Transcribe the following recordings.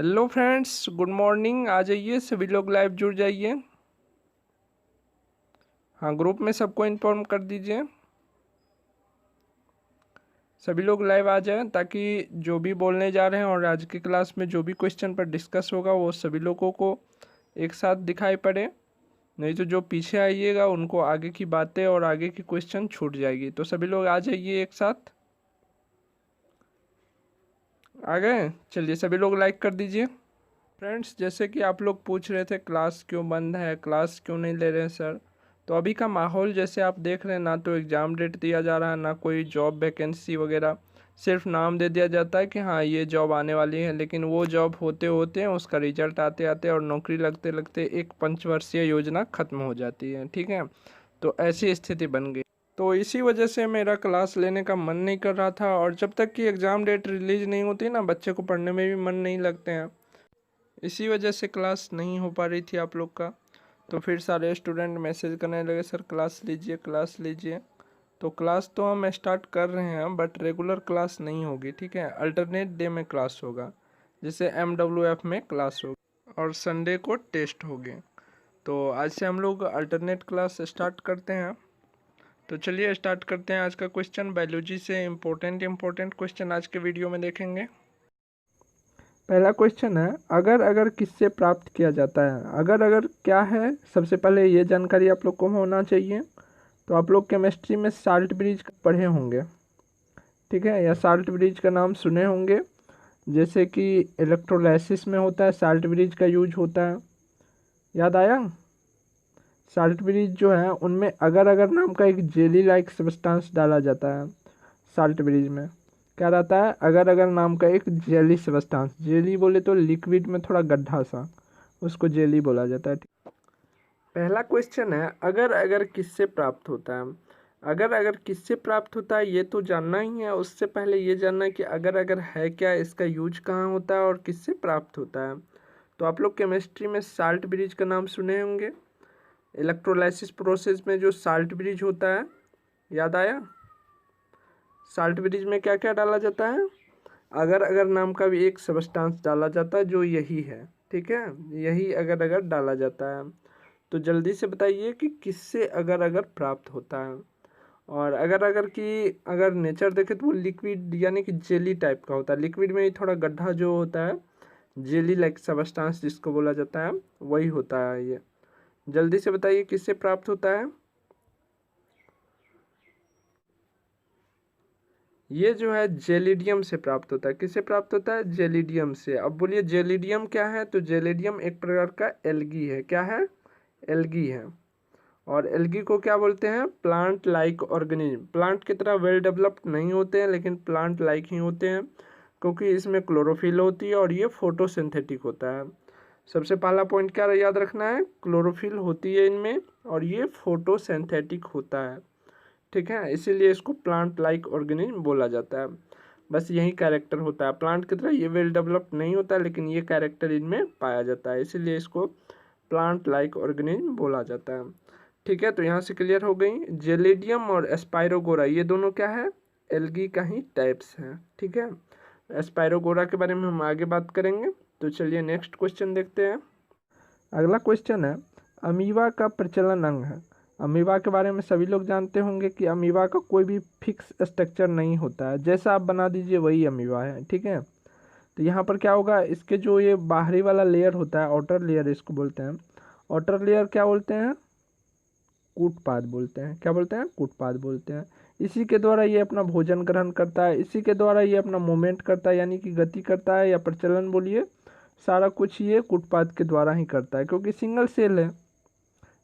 Hello friends, good morning. आ जाइए, सभी लोग लाइव जुड़ जाइए। हाँ, ग्रुप में सबको इन्फॉर्म कर दीजिए, सभी लोग लाइव आ जाएं ताकि जो भी बोलने जा रहे हैं और आज की क्लास में जो भी क्वेश्चन पर डिस्कस होगा वो सभी लोगों को एक साथ दिखाई पड़े। नहीं तो जो पीछे आइएगा उनको आगे की बातें और आगे की क्वेश्चन छूट जाएगी। तो सभी लोग आ जाइए एक साथ। आ गए? चलिए, सभी लोग लाइक कर दीजिए। फ्रेंड्स, जैसे कि आप लोग पूछ रहे थे क्लास क्यों बंद है, क्लास क्यों नहीं ले रहे हैं सर। तो अभी का माहौल जैसे आप देख रहे हैं, ना तो एग्ज़ाम डेट दिया जा रहा है, ना कोई जॉब वैकेंसी वगैरह। सिर्फ नाम दे दिया जाता है कि हाँ ये जॉब आने वाली है, लेकिन वो जॉब होते होते उसका रिजल्ट आते आते और नौकरी लगते लगते एक पंचवर्षीय योजना ख़त्म हो जाती है। ठीक है, तो ऐसी स्थिति बन गई। तो इसी वजह से मेरा क्लास लेने का मन नहीं कर रहा था, और जब तक कि एग्ज़ाम डेट रिलीज़ नहीं होती ना, बच्चे को पढ़ने में भी मन नहीं लगते हैं। इसी वजह से क्लास नहीं हो पा रही थी आप लोग का। तो फिर सारे स्टूडेंट मैसेज करने लगे, सर क्लास लीजिए क्लास लीजिए। तो क्लास तो हम स्टार्ट कर रहे हैं, बट रेगुलर क्लास नहीं होगी। ठीक है, अल्टरनेट डे में क्लास होगा, जैसे MWF में क्लास होगी और संडे को टेस्ट होगी। तो आज से हम लोग अल्टरनेट क्लास स्टार्ट करते हैं। तो चलिए स्टार्ट करते हैं आज का क्वेश्चन। बायोलॉजी से इम्पोर्टेंट क्वेश्चन आज के वीडियो में देखेंगे। पहला क्वेश्चन है, अगर अगर किससे प्राप्त किया जाता है। अगर अगर क्या है, सबसे पहले ये जानकारी आप लोग को होना चाहिए। तो आप लोग केमिस्ट्री में साल्ट ब्रिज पढ़े होंगे, ठीक है, या साल्ट ब्रिज का नाम सुने होंगे। जैसे कि इलेक्ट्रोलाइसिस में होता है, साल्ट ब्रिज का यूज होता है। याद आया? साल्ट ब्रिज जो है उनमें अगर अगर नाम का एक जेली लाइक सब्सटेंस डाला जाता है। साल्ट ब्रिज में क्या रहता है? अगर अगर नाम का एक जेली सब्सटेंस, जेली बोले तो लिक्विड में थोड़ा गड्ढा सा, उसको जेली बोला जाता है। पहला क्वेश्चन है, अगर अगर किससे प्राप्त होता है। अगर अगर किससे प्राप्त होता है ये तो जानना ही है। उससे पहले ये जानना है कि अगर अगर है क्या, इसका यूज कहाँ होता है और किससे प्राप्त होता है। तो आप लोग केमिस्ट्री में साल्ट ब्रिज का नाम सुने होंगे। इलेक्ट्रोलाइसिस प्रोसेस में जो साल्ट ब्रिज होता है, याद आया? साल्ट ब्रिज में क्या क्या डाला जाता है? अगर अगर नाम का भी एक सब्सटेंस डाला जाता है जो यही है। ठीक है, यही अगर अगर डाला जाता है। तो जल्दी से बताइए कि किससे अगर अगर प्राप्त होता है। और अगर अगर की अगर नेचर देखे तो वो लिक्विड यानी कि जेली टाइप का होता है। लिक्विड में ही थोड़ा गड्ढा जो होता है, जेली लाइक सब्सटेंस जिसको बोला जाता है, वही होता है ये। जल्दी से बताइए किससे प्राप्त होता है। ये जो है जेलिडियम से प्राप्त होता है। किससे प्राप्त होता है? जेलिडियम से। अब बोलिए जेलिडियम क्या है। तो जेलिडियम एक प्रकार का एल्गी है। क्या है? एल्गी है। और एल्गी को क्या बोलते हैं? Plant like organism. प्लांट की तरह वेल डेवलप्ड नहीं होते हैं, लेकिन प्लांट लाइक ही होते हैं, क्योंकि इसमें क्लोरोफिल होती है और ये फोटोसिंथेटिक होता है। सबसे पहला पॉइंट क्या याद रखना है? क्लोरोफिल होती है इनमें और ये फोटोसिंथेटिक होता है। ठीक है, इसीलिए इसको प्लांट लाइक ऑर्गेनिज्म बोला जाता है। बस यही कैरेक्टर होता है। प्लांट की तरह ये वेल डेवलप्ड नहीं होता, लेकिन ये कैरेक्टर इनमें पाया जाता है, इसीलिए इसको प्लांट लाइक ऑर्गेनिज्म बोला जाता है। ठीक है, तो यहाँ से क्लियर हो गई। जेलिडियम और एस्पायरोगोरा ये दोनों क्या है? एल्गी का ही टाइप्स हैं। ठीक है, एस्पायरोगोरा के बारे में हम आगे बात करेंगे। तो चलिए नेक्स्ट क्वेश्चन देखते हैं। अगला क्वेश्चन है, अमीबा का प्रचलन अंग है। अमीबा के बारे में सभी लोग जानते होंगे कि अमीबा का कोई भी फिक्स स्ट्रक्चर नहीं होता है, जैसा आप बना दीजिए वही अमीबा है। ठीक है, तो यहाँ पर क्या होगा, इसके जो ये बाहरी वाला लेयर होता है, आउटर लेयर इसको बोलते हैं। आउटर लेयर क्या बोलते हैं? कूटपाद बोलते हैं। क्या बोलते हैं? कूटपाद बोलते हैं। इसी के द्वारा ये अपना भोजन ग्रहण करता है, इसी के द्वारा ये अपना मूवमेंट करता है, यानी कि गति करता है या प्रचलन बोलिए, सारा कुछ ये कूटपाद के द्वारा ही करता है, क्योंकि सिंगल सेल है।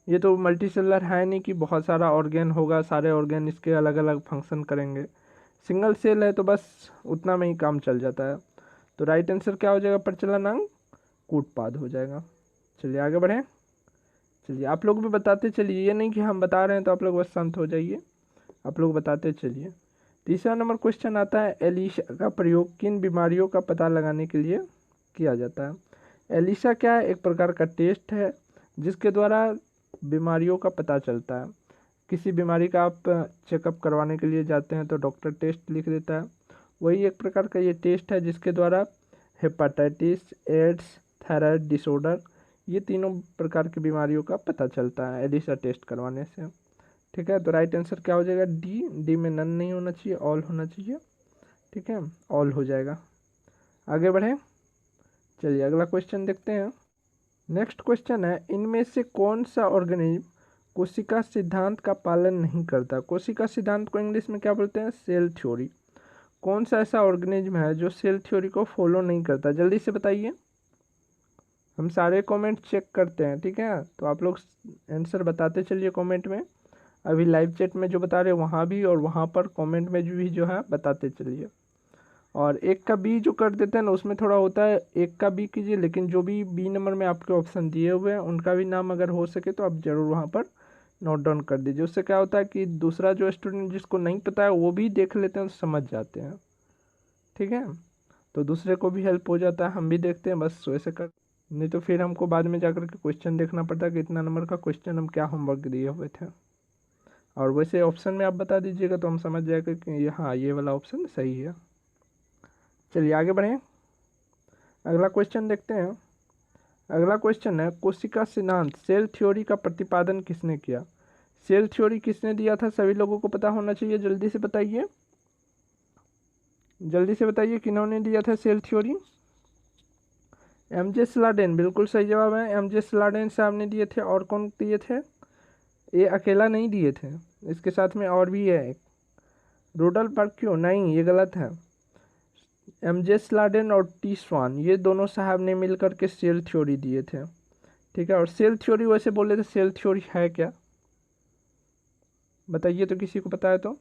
ये तो मल्टी सेलर है नहीं कि बहुत सारा ऑर्गेन होगा, सारे ऑर्गेन इसके अलग अलग फंक्शन करेंगे। सिंगल सेल है तो बस उतना में ही काम चल जाता है। तो राइट आंसर क्या हो जाएगा? प्रचलन अंग कूटपाद हो जाएगा। चलिए आगे बढ़ें। चलिए आप लोग भी बताते चलिए, ये नहीं कि हम बता रहे हैं तो आप लोग बस शांत हो जाइए, आप लोग बताते चलिए। तीसरा नंबर क्वेश्चन आता है, एलिशा का प्रयोग किन बीमारियों का पता लगाने के लिए किया जाता है। एलिशा क्या है? एक प्रकार का टेस्ट है जिसके द्वारा बीमारियों का पता चलता है। किसी बीमारी का आप चेकअप करवाने के लिए जाते हैं तो डॉक्टर टेस्ट लिख देता है, वही एक प्रकार का ये टेस्ट है जिसके द्वारा हेपाटाइटिस, एड्स, थायराइड डिसऑर्डर, ये तीनों प्रकार की बीमारियों का पता चलता है एलिसा टेस्ट करवाने से। ठीक है, तो राइट आंसर क्या हो जाएगा? डी। डी में नन नहीं होना चाहिए, ऑल होना चाहिए। ठीक है, ऑल हो जाएगा। आगे बढ़ें, चलिए अगला क्वेश्चन देखते हैं। नेक्स्ट क्वेश्चन है, इनमें से कौन सा ऑर्गेनिज्म कोशिका सिद्धांत का पालन नहीं करता? कोशिका सिद्धांत को इंग्लिश में क्या बोलते हैं? Cell theory. कौन सा ऐसा ऑर्गेनिज्म है जो सेल थ्योरी को फॉलो नहीं करता? जल्दी से बताइए, हम सारे कमेंट चेक करते हैं। ठीक है, तो आप लोग आंसर बताते चलिए कमेंट में। अभी लाइव चैट में जो बता रहे हैं वहाँ भी, और वहाँ पर कमेंट में भी जो है बताते चलिए। और एक का बी जो कर देते हैं ना, उसमें थोड़ा होता है, एक का बी कीजिए, लेकिन जो भी बी नंबर में आपके ऑप्शन दिए हुए हैं उनका भी नाम अगर हो सके तो आप ज़रूर वहाँ पर नोट डाउन कर दीजिए। उससे क्या होता है कि दूसरा जो स्टूडेंट जिसको नहीं पता है वो भी देख लेते हैं तो समझ जाते हैं। ठीक है, तो दूसरे को भी हेल्प हो जाता है, हम भी देखते हैं, बस वैसे कर, नहीं तो फिर हमको बाद में जाकर के क्वेश्चन देखना पड़ता है कि इतना नंबर का क्वेश्चन हम क्या होमवर्क दिए हुए थे। और वैसे ऑप्शन में आप बता दीजिएगा तो हम समझ जाएगा कि हाँ ये वाला ऑप्शन सही है। चलिए आगे बढ़ें, अगला क्वेश्चन देखते हैं। अगला क्वेश्चन है, कोशिका सिद्धांत सेल थ्योरी का प्रतिपादन किसने किया? सेल थ्योरी किसने दिया था? सभी लोगों को पता होना चाहिए, जल्दी से बताइए, जल्दी से बताइए किन्होंने दिया था सेल थ्योरी? एमजे स्लाडेन, बिल्कुल सही जवाब है, एमजे स्लाडेन साहब ने दिए थे। और कौन दिए थे? ये अकेला नहीं दिए थे, इसके साथ में और भी है एक, रूडल बर्क्यू, नहीं ये गलत है। एमजे स्लाडेन और टी स्वान, ये दोनों साहब ने मिलकर के सेल थ्योरी दिए थे। ठीक है, और सेल थ्योरी वैसे बोले तो सेल थ्योरी है क्या? बताइए तो, किसी को पता है तो।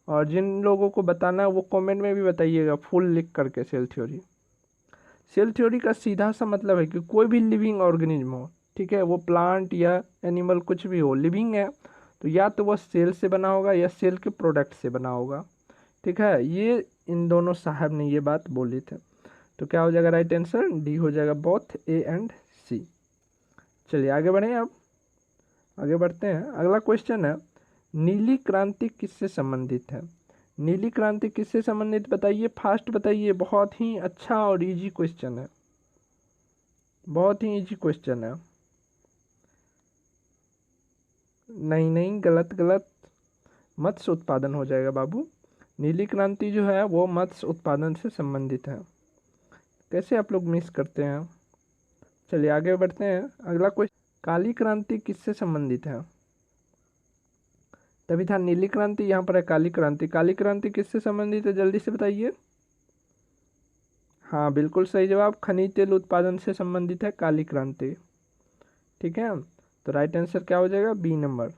और जिन लोगों को बताना है वो कमेंट में भी बताइएगा फुल लिख करके सेल थ्योरी। सेल थ्योरी का सीधा सा मतलब है कि कोई भी लिविंग ऑर्गेनिज्म हो, ठीक है, वो प्लांट या एनिमल कुछ भी हो, लिविंग है तो या तो वह सेल से बना होगा या सेल के प्रोडक्ट से बना होगा। ठीक है, ये इन दोनों साहब ने ये बात बोली थी। तो क्या हो जाएगा राइट आंसर? डी हो जाएगा, बोथ ए एंड सी। चलिए आगे बढ़ें, अब आगे बढ़ते हैं। अगला क्वेश्चन है, नीली क्रांति किससे संबंधित है? नीली क्रांति किससे संबंधित बताइए, फास्ट बताइए, बहुत ही अच्छा और इजी क्वेश्चन है, बहुत ही इजी क्वेश्चन है। नहीं नहीं, गलत गलत, मत्स्य उत्पादन हो जाएगा बाबू। नीली क्रांति जो है वो मत्स्य उत्पादन से संबंधित है, कैसे आप लोग मिस करते हैं। चलिए आगे बढ़ते हैं, अगला क्वेश्चन, काली क्रांति किससे संबंधित है? तभी था नीली क्रांति, यहाँ पर है काली क्रांति। काली क्रांति किससे संबंधित है, जल्दी से बताइए। हाँ बिल्कुल सही जवाब, खनिज तेल उत्पादन से संबंधित है काली क्रांति। ठीक है, तो राइट आंसर क्या हो जाएगा? बी नंबर,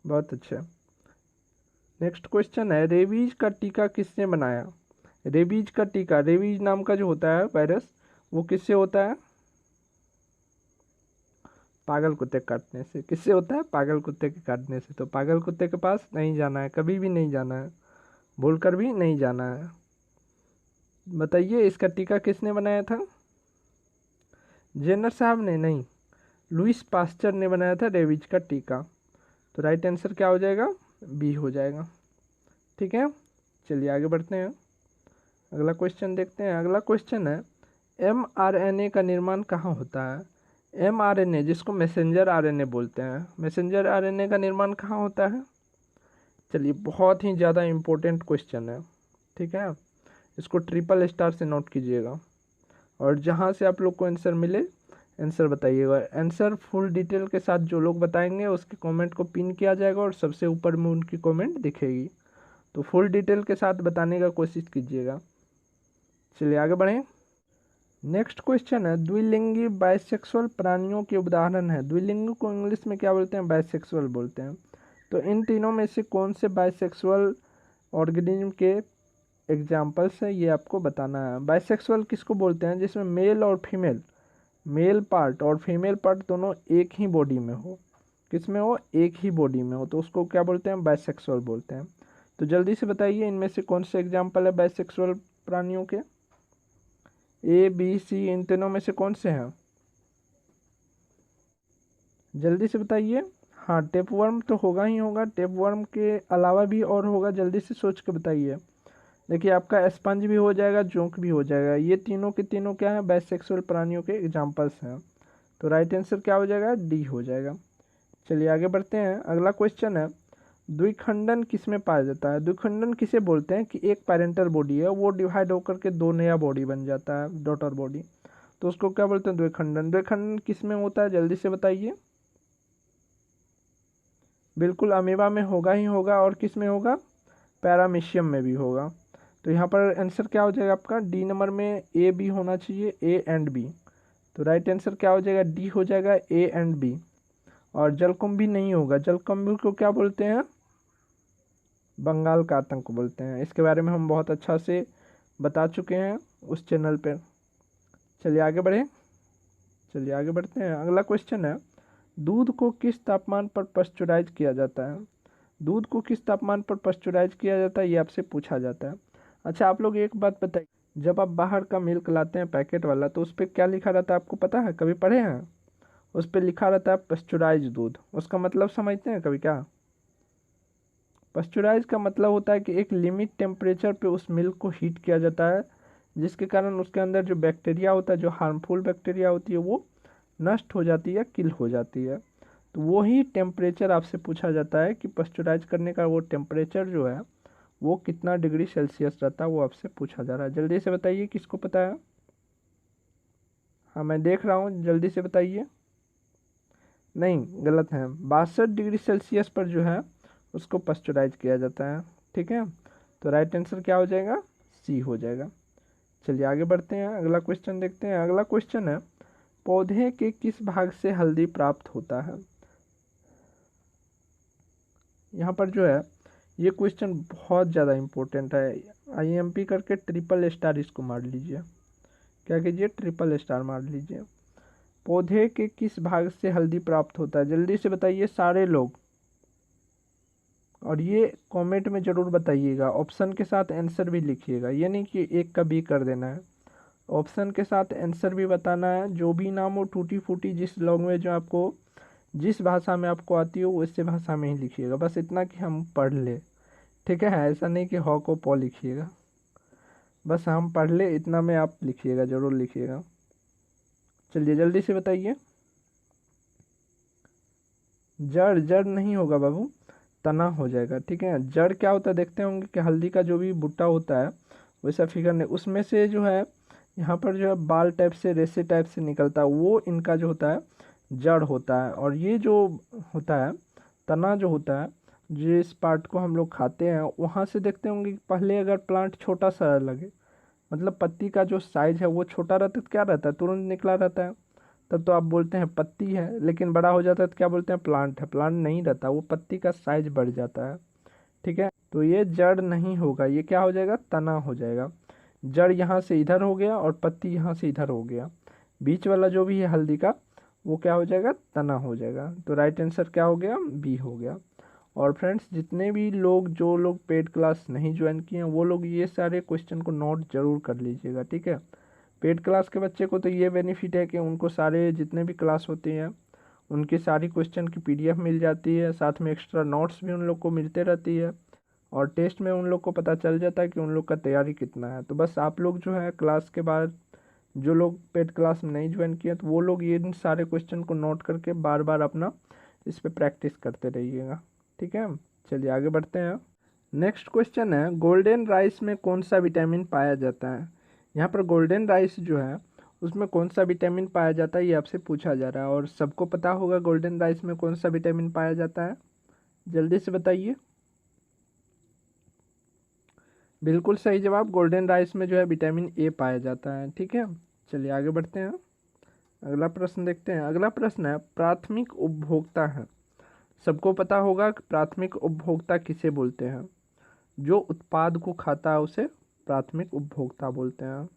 बहुत अच्छा। नेक्स्ट क्वेश्चन है, रेबीज का टीका किसने बनाया? रेबीज का टीका, रेबीज नाम का जो होता है वायरस, वो किससे होता है? पागल कुत्ते काटने से। किससे होता है? पागल कुत्ते के काटने से। तो पागल कुत्ते के पास नहीं जाना है, कभी भी नहीं जाना है, भूल कर भी नहीं जाना है। बताइए इसका टीका किसने बनाया था? जेनर साहब ने नहीं, लुइस पास्चर ने बनाया था रेबीज का टीका। तो राइट आंसर क्या हो जाएगा? बी हो जाएगा। ठीक है, चलिए आगे बढ़ते हैं, अगला क्वेश्चन देखते हैं। अगला क्वेश्चन है, mRNA का निर्माण कहाँ होता है? mRNA जिसको मैसेंजर आरएनए बोलते हैं, मैसेंजर आरएनए का निर्माण कहाँ होता है? चलिए, बहुत ही ज़्यादा इम्पोर्टेंट क्वेश्चन है। ठीक है, इसको ट्रिपल स्टार से नोट कीजिएगा, और जहाँ से आप लोग को आंसर मिले आंसर बताइएगा। आंसर फुल डिटेल के साथ जो लोग बताएंगे उसके कमेंट को पिन किया जाएगा और सबसे ऊपर में उनकी कमेंट दिखेगी, तो फुल डिटेल के साथ बताने का कोशिश कीजिएगा। चलिए आगे बढ़ें, नेक्स्ट क्वेश्चन है, द्विलिंगी बाइसेक्सुअल प्राणियों के उदाहरण है। द्विलिंगी को इंग्लिश में क्या बोलते हैं? बाइसेक्सुअल बोलते हैं। तो इन तीनों में से कौन से बाइसेक्सुअल ऑर्गेनिज्म के एग्जाम्पल्स हैं, ये आपको बताना है। बाइसेक्सुअल किसको बोलते हैं? जिसमें मेल और फीमेल, मेल पार्ट और फीमेल पार्ट दोनों एक ही बॉडी में हो, किसमें हो? एक ही बॉडी में हो, तो उसको क्या बोलते हैं? बाइसेक्सुअल बोलते हैं। तो जल्दी से बताइए इनमें से कौन से एग्जाम्पल है बाइसेक्सुअल प्राणियों के? ए बी सी, इन तीनों में से कौन से हैं? जल्दी से बताइए। हाँ, टेपवर्म तो होगा ही होगा, टेपवर्म के अलावा भी और होगा, जल्दी से सोच के बताइए। देखिए आपका स्पंज भी हो जाएगा, जोंक भी हो जाएगा। ये तीनों के तीनों क्या है, बाइसेक्सुअल प्राणियों के एग्जाम्पल्स हैं। तो राइट आंसर क्या हो जाएगा, डी हो जाएगा। चलिए आगे बढ़ते हैं। अगला क्वेश्चन है, द्विखंडन किस में पाया जाता है। द्विखंडन किसे बोलते हैं कि एक पेरेंटल बॉडी है, वो डिवाइड होकर के दो नया बॉडी बन जाता है, डॉटर बॉडी, तो उसको क्या बोलते हैं, द्विखंडन। द्विखंडन किस में होता है, जल्दी से बताइए। बिल्कुल अमीबा में होगा ही होगा, और किस में होगा, पैरामीशियम में भी होगा। तो यहाँ पर आंसर क्या हो जाएगा आपका, डी नंबर में ए बी होना चाहिए, ए एंड बी। तो राइट आंसर क्या हो जाएगा, डी हो जाएगा, ए एंड बी। और जलकुंभी नहीं होगा, जलकुंभी को क्या बोलते हैं, बंगाल का आतंक बोलते हैं। इसके बारे में हम बहुत अच्छा से बता चुके हैं उस चैनल पर। चलिए आगे बढ़े, चलिए आगे बढ़ते हैं। अगला क्वेश्चन है, दूध को किस तापमान पर पस्चुराइज किया जाता है। दूध को किस तापमान पर पस्चुराइज किया जाता है, ये आपसे पूछा जाता है। अच्छा आप लोग एक बात बताइए, जब आप बाहर का मिल्क लाते हैं पैकेट वाला, तो उस पर क्या लिखा रहता है, आपको पता है, कभी पढ़े हैं। उस पर लिखा रहता है पस्चुराइज दूध। उसका मतलब समझते हैं कभी क्या। पस्चुराइज का मतलब होता है कि एक लिमिट टेम्परेचर पे उस मिल्क को हीट किया जाता है, जिसके कारण उसके अंदर जो बैक्टीरिया होता है, जो हार्मफुल बैक्टीरिया होती है, वो नष्ट हो जाती है, किल हो जाती है। तो वो ही टेम्परेचर आपसे पूछा जाता है कि पस्चुराइज करने का वो टेम्परेचर जो है वो कितना डिग्री सेल्सियस रहता है, वो आपसे पूछा जा रहा है। जल्दी से बताइए, किसको पता है। हाँ मैं देख रहा हूँ, जल्दी से बताइए। नहीं, गलत है। 62 डिग्री सेल्सियस पर जो है उसको पस्चुराइज किया जाता है। ठीक है, तो राइट आंसर क्या हो जाएगा, सी हो जाएगा। चलिए आगे बढ़ते हैं, अगला क्वेश्चन देखते हैं। अगला क्वेश्चन है, पौधे के किस भाग से हल्दी प्राप्त होता है। यहाँ पर जो है ये क्वेश्चन बहुत ज़्यादा इम्पोर्टेंट है। आईएमपी करके ट्रिपल स्टार इसको मार लीजिए। क्या कीजिए, ट्रिपल स्टार मार लीजिए। पौधे के किस भाग से हल्दी प्राप्त होता है, जल्दी से बताइए सारे लोग। और ये कमेंट में ज़रूर बताइएगा, ऑप्शन के साथ आंसर भी लिखिएगा, ये नहीं कि एक का बी कर देना है। ऑप्शन के साथ आंसर भी बताना है। जो भी नाम हो, टूटी फूटी जिस लैंग्वेज में आपको, जिस भाषा में आपको आती हो, उसी भाषा में ही लिखिएगा। बस इतना कि हम पढ़ ले। ठीक है, ऐसा नहीं कि हॉ को पॉ लिखिएगा, बस हम पढ़ ले इतना में आप लिखिएगा, ज़रूर लिखिएगा। चलिए जल्दी से बताइए। जड़, जड़ नहीं होगा बाबू, तना हो जाएगा। ठीक है, जड़ क्या होता है, देखते होंगे कि हल्दी का जो भी भुट्टा होता है, वैसा फिगर नहीं, उसमें से जो है यहाँ पर जो है बाल टाइप से, रेसे टाइप से निकलता है, वो इनका जो होता है जड़ होता है। और ये जो होता है तना जो होता है, जिस पार्ट को हम लोग खाते हैं, वहाँ से देखते होंगे कि पहले अगर प्लांट छोटा सा लगे, मतलब पत्ती का जो साइज है वो छोटा रहता है, तो क्या रहता है, तुरंत निकला रहता है, तब तो आप बोलते हैं पत्ती है। लेकिन बड़ा हो जाता है तो क्या बोलते हैं, प्लांट है। प्लांट नहीं रहता, वो पत्ती का साइज बढ़ जाता है। ठीक है, तो ये जड़ नहीं होगा, ये क्या हो जाएगा, तना हो जाएगा। जड़ यहाँ से इधर हो गया और पत्ती यहाँ से इधर हो गया, बीच वाला जो भी है हल्दी का, वो क्या हो जाएगा, तना हो जाएगा। तो राइट आंसर क्या हो गया, बी हो गया। और फ्रेंड्स, जितने भी लोग, जो लोग पेड क्लास नहीं ज्वाइन किए हैं, वो लोग ये सारे क्वेश्चन को नोट जरूर कर लीजिएगा। ठीक है, पेड क्लास के बच्चे को तो ये बेनिफिट है कि उनको सारे जितने भी क्लास होती हैं उनकी सारी क्वेश्चन की पीडीएफ मिल जाती है, साथ में एक्स्ट्रा नोट्स भी उन लोग को मिलते रहती है, और टेस्ट में उन लोग को पता चल जाता है कि उन लोग का तैयारी कितना है। तो बस आप लोग जो है क्लास के बाद, जो लोग पेड क्लास में नहीं ज्वाइन किए, तो वो लोग ये इन सारे क्वेश्चन को नोट करके बार बार अपना इस पर प्रैक्टिस करते रहिएगा। ठीक है, चलिए आगे बढ़ते हैं। नेक्स्ट क्वेश्चन है, गोल्डन राइस में कौन सा विटामिन पाया जाता है। यहाँ पर गोल्डन राइस जो है उसमें कौन सा विटामिन पाया जाता है, ये आपसे पूछा जा रहा है। और सबको पता होगा गोल्डन राइस में कौन सा विटामिन पाया जाता है, जल्दी से बताइए। बिल्कुल सही जवाब, गोल्डन राइस में जो है विटामिन ए पाया जाता है। ठीक है, चलिए आगे बढ़ते हैं, अगला प्रश्न देखते हैं। अगला प्रश्न है, प्राथमिक उपभोक्ता है। सबको पता होगा कि प्राथमिक उपभोक्ता किसे बोलते हैं, जो उत्पाद को खाता है उसे प्राथमिक उपभोक्ता बोलते हैं।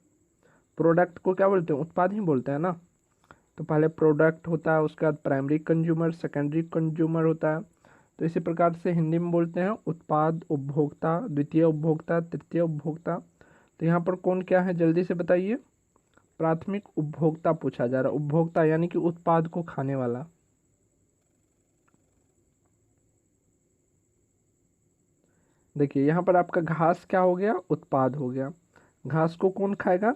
प्रोडक्ट को क्या बोलते हैं, उत्पाद ही बोलते हैं ना। तो पहले प्रोडक्ट होता है, उसके बाद प्राइमरी कंज्यूमर, सेकेंडरी कंज्यूमर होता है। तो इसी प्रकार से हिंदी में बोलते हैं उत्पाद, उपभोक्ता, द्वितीय उपभोक्ता, तृतीय उपभोक्ता। तो यहाँ पर कौन क्या है, जल्दी से बताइए। प्राथमिक उपभोक्ता पूछा जा रहा है, उपभोक्ता यानी कि उत्पाद को खाने वाला। देखिए यहाँ पर आपका घास क्या हो गया, उत्पाद हो गया। घास को कौन खाएगा,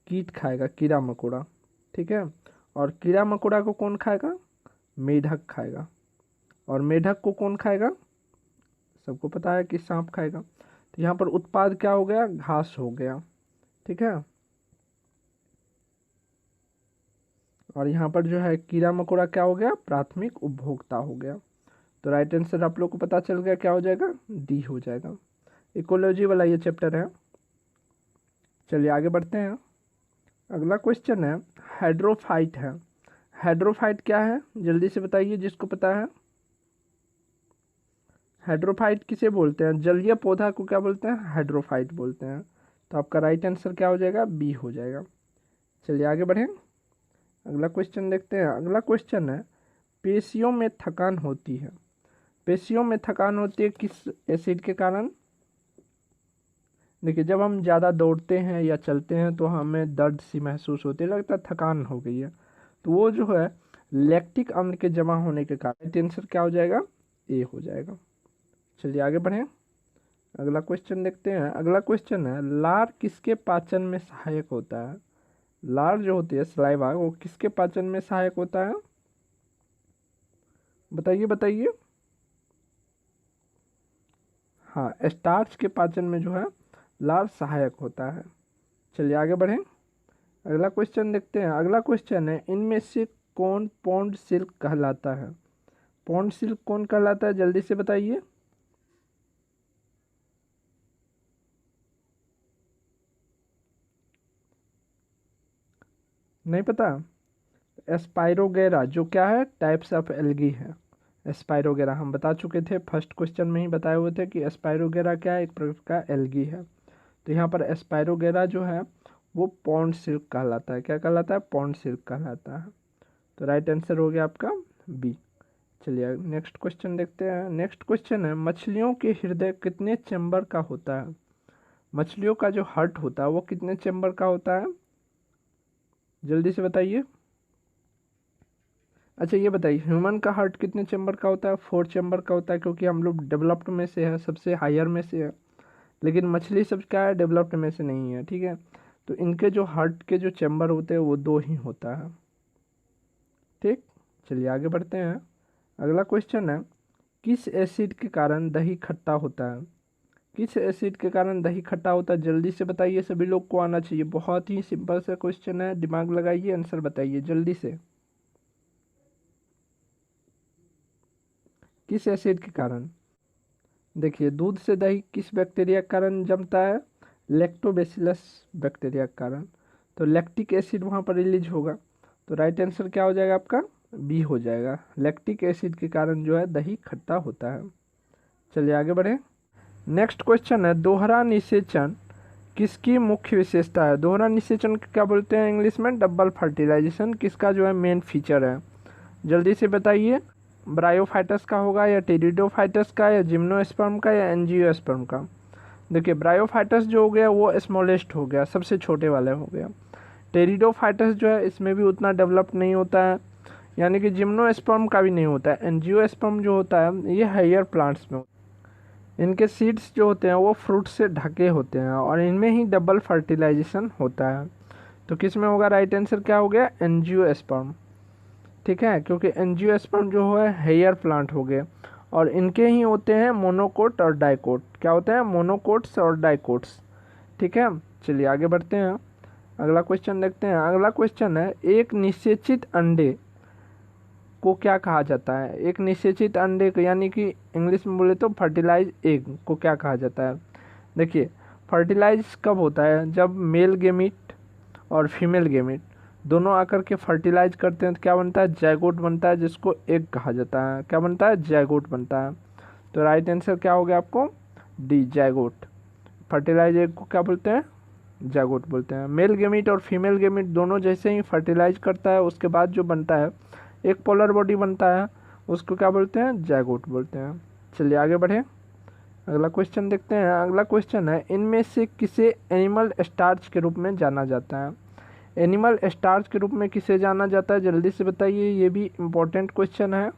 कीट खाएगा, कीड़ा मकोड़ा, ठीक है। और कीड़ा मकोड़ा को कौन खाएगा, मेढक खाएगा। और मेढक को कौन खाएगा, सबको पता है कि सांप खाएगा। तो यहाँ पर उत्पाद क्या हो गया, घास हो गया, ठीक है। और यहाँ पर जो है कीड़ा मकोड़ा क्या हो गया, प्राथमिक उपभोक्ता हो गया। तो राइट आंसर आप लोग को पता चल गया, क्या हो जाएगा, डी हो जाएगा। इकोलॉजी वाला ये चैप्टर है। चलिए आगे बढ़ते हैं। अगला क्वेश्चन है, हाइड्रोफाइट है। हाइड्रोफाइट क्या है, जल्दी से बताइए जिसको पता है। हाइड्रोफाइट किसे बोलते हैं, जलीय पौधा को क्या बोलते हैं, हाइड्रोफाइट बोलते हैं। तो आपका राइट आंसर क्या हो जाएगा, बी हो जाएगा। चलिए आगे बढ़ें, अगला क्वेश्चन देखते हैं। अगला क्वेश्चन है, पेशियों में थकान होती है। पेशियों में थकान होती है किस एसिड के कारण। देखिए जब हम ज़्यादा दौड़ते हैं या चलते हैं तो हमें दर्द सी महसूस होती है, लगता है थकान हो गई है। तो वो जो है लैक्टिक अम्ल के जमा होने के कारण आंसर क्या हो जाएगा, ए हो जाएगा। चलिए आगे बढ़ें, अगला क्वेश्चन देखते हैं। अगला क्वेश्चन है, लार किसके पाचन में सहायक होता है। लार जो होती है सलाइवा, वो किसके पाचन में सहायक होता है, बताइए बताइए। हाँ, स्टार्च के पाचन में जो है लार सहायक होता है। चलिए आगे बढ़ें, अगला क्वेश्चन देखते हैं। अगला क्वेश्चन है, इनमें से कौन पौंड सिल्क कहलाता है। पौंड सिल्क कौन कहलाता है, जल्दी से बताइए। नहीं पता। एस्पायरोगेरा जो क्या है, टाइप्स ऑफ एल्गी है। एस्पायरोगेरा हम बता चुके थे, फर्स्ट क्वेश्चन में ही बताए हुए थे कि एस्पायरोगेरा क्या है, एक प्रकार का एल्गी है। तो यहाँ पर एस्पायरोगेरा जो है वो पौंड सिल्क कहलाता है। क्या कहलाता है, पौंड सिल्क कहलाता है। तो राइट आंसर हो गया आपका बी। चलिए नेक्स्ट क्वेश्चन देखते हैं। नेक्स्ट क्वेश्चन है, मछलियों के हृदय कितने चैम्बर का होता है। मछलियों का जो हार्ट होता है वो कितने चैम्बर का होता है, जल्दी से बताइए। अच्छा ये बताइए, ह्यूमन का हार्ट कितने चैम्बर का होता है, 4 चैम्बर का होता है, क्योंकि हम लोग डेवलप्ड में से है, सबसे हायर में से है। लेकिन मछली सब क्या है, डेवलप्ड में से नहीं है, ठीक है। तो इनके जो हार्ट के जो चैम्बर होते हैं वो 2 ही होता है, ठीक। चलिए आगे बढ़ते हैं। अगला क्वेश्चन है, किस एसिड के कारण दही खट्टा होता है। किस एसिड के कारण दही खट्टा होता है, जल्दी से बताइए, सभी लोग को आना चाहिए। बहुत ही सिंपल सा क्वेश्चन है, दिमाग लगाइए, आंसर बताइए जल्दी से। किस एसिड के कारण, देखिए दूध से दही किस बैक्टीरिया के कारण जमता है, लैक्टोबैसिलस बैक्टीरिया के कारण। तो लैक्टिक एसिड वहाँ पर रिलीज होगा। तो राइट आंसर क्या हो जाएगा आपका, बी हो जाएगा। लैक्टिक एसिड के कारण जो है दही खट्टा होता है। चलिए आगे बढ़ें। नेक्स्ट क्वेश्चन है, दोहरा निषेचन किसकी मुख्य विशेषता है। दोहरा निषेचन क्या बोलते हैं इंग्लिश में, डबल फर्टिलाइजेशन किसका जो है मेन फीचर है, जल्दी से बताइए। ब्रायोफाइटस का होगा या टेरिडोफाइटस का या जिम्नोस्पर्म का या एंजियोस्पर्म का। देखिए ब्रायोफाइटस जो हो गया वो स्मॉलेस्ट हो गया, सबसे छोटे वाले हो गया। टेरिडोफाइटस जो है इसमें भी उतना डेवलप नहीं होता है, यानी कि जिम्नोस्पर्म का भी नहीं होता है। एंजियोस्पर्म जो होता है ये हायर प्लांट्स में, इनके सीड्स जो होते हैं वो फ्रूट से ढके होते हैं और इनमें ही डबल फर्टिलाइजेशन होता है। तो किस में होगा, राइट आंसर क्या हो गया, एंजियोस्पर्म, ठीक है। क्योंकि एंजियोस्पर्म जो है हेयर प्लांट हो गए और इनके ही होते हैं मोनोकोट और डाइकोट। क्या होते हैं, मोनोकोट्स और डाइकोट्स, ठीक है। चलिए आगे बढ़ते हैं, अगला क्वेश्चन देखते हैं। अगला क्वेश्चन है, एक निषेचित अंडे को क्या कहा जाता है। एक निषेचित अंडे को, यानी कि इंग्लिश में बोले तो फर्टिलाइज एग को क्या कहा जाता है। देखिए फर्टिलाइज कब होता है, जब मेल गेमिट और फीमेल गेमिट दोनों आकर के फर्टिलाइज करते हैं तो क्या बनता है, जायगोट बनता है, जिसको एग कहा जाता है। क्या बनता है, जायगोट बनता है। तो राइट आंसर क्या हो गया आपको, डी, जायगोट। फर्टिलाइज एग को क्या बोलते हैं, जायगोट बोलते हैं। मेल गेमिट और फीमेल गेमिट दोनों जैसे ही फर्टिलाइज करता है उसके बाद जो बनता है एक पोलर बॉडी बनता है, उसको क्या बोलते हैं, जायगोट बोलते हैं। चलिए आगे बढ़े, अगला क्वेश्चन देखते हैं। अगला क्वेश्चन है, इनमें से किसे एनिमल स्टार्च के रूप में जाना जाता है। एनिमल स्टार्च के रूप में किसे जाना जाता है, जल्दी से बताइए, ये भी इम्पोर्टेंट क्वेश्चन है।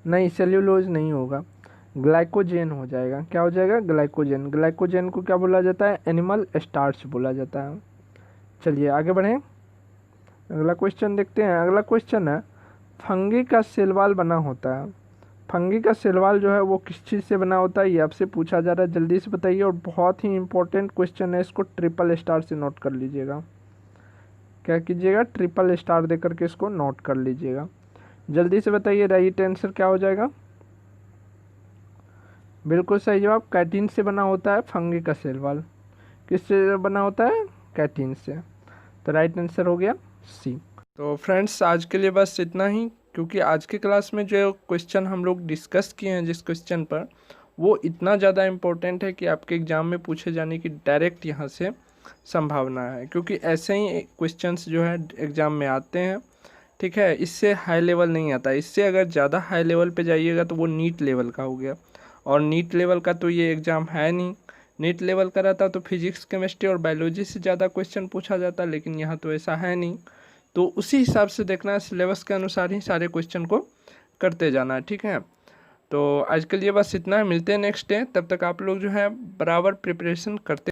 नहीं, सेल्यूलोज नहीं होगा, ग्लाइकोजेन हो जाएगा। क्या हो जाएगा? ग्लाइकोजेन। ग्लाइकोजेन को क्या बोला जाता है? एनिमल स्टार्च बोला जाता है। चलिए आगे बढ़ें, अगला क्वेश्चन देखते हैं। अगला क्वेश्चन है, फंगी का सेल वॉल बना होता है। फंगी का सेल वॉल जो है वो किस चीज़ से बना होता है, ये आपसे पूछा जा रहा है, जल्दी से बताइए। और बहुत ही इंपॉर्टेंट क्वेश्चन है, इसको ट्रिपल स्टार से नोट कर लीजिएगा। क्या कीजिएगा? ट्रिपल स्टार देकर के इसको नोट कर लीजिएगा। जल्दी से बताइए, राइट आंसर क्या हो जाएगा? बिल्कुल सही जवाब, कैटिन से बना होता है फंगी का सेल वॉल। किससे बना होता है? कैटिन से। तो राइट आंसर हो गया सी। तो फ्रेंड्स आज के लिए बस इतना ही, क्योंकि आज की क्लास में जो क्वेश्चन हम लोग डिस्कस किए हैं जिस क्वेश्चन पर, वो इतना ज़्यादा इम्पोर्टेंट है कि आपके एग्ज़ाम में पूछे जाने की डायरेक्ट यहाँ से संभावना है, क्योंकि ऐसे ही क्वेश्चंस जो है एग्ज़ाम में आते हैं। ठीक है, इससे हाई लेवल नहीं आता। इससे अगर ज़्यादा हाई लेवल पे जाइएगा तो वो नीट लेवल का हो गया, और नीट लेवल का तो ये एग्ज़ाम है नहीं। नीट लेवल का रहता तो फिजिक्स, केमिस्ट्री और बायोलॉजी से ज़्यादा क्वेश्चन पूछा जाता, लेकिन यहाँ तो ऐसा है नहीं। तो उसी हिसाब से देखना है, सिलेबस के अनुसार ही सारे क्वेश्चन को करते जाना है। ठीक है, तो आज के लिए बस इतना है, मिलते हैं नेक्स्ट डे। तब तक आप लोग जो है बराबर प्रिपरेशन करते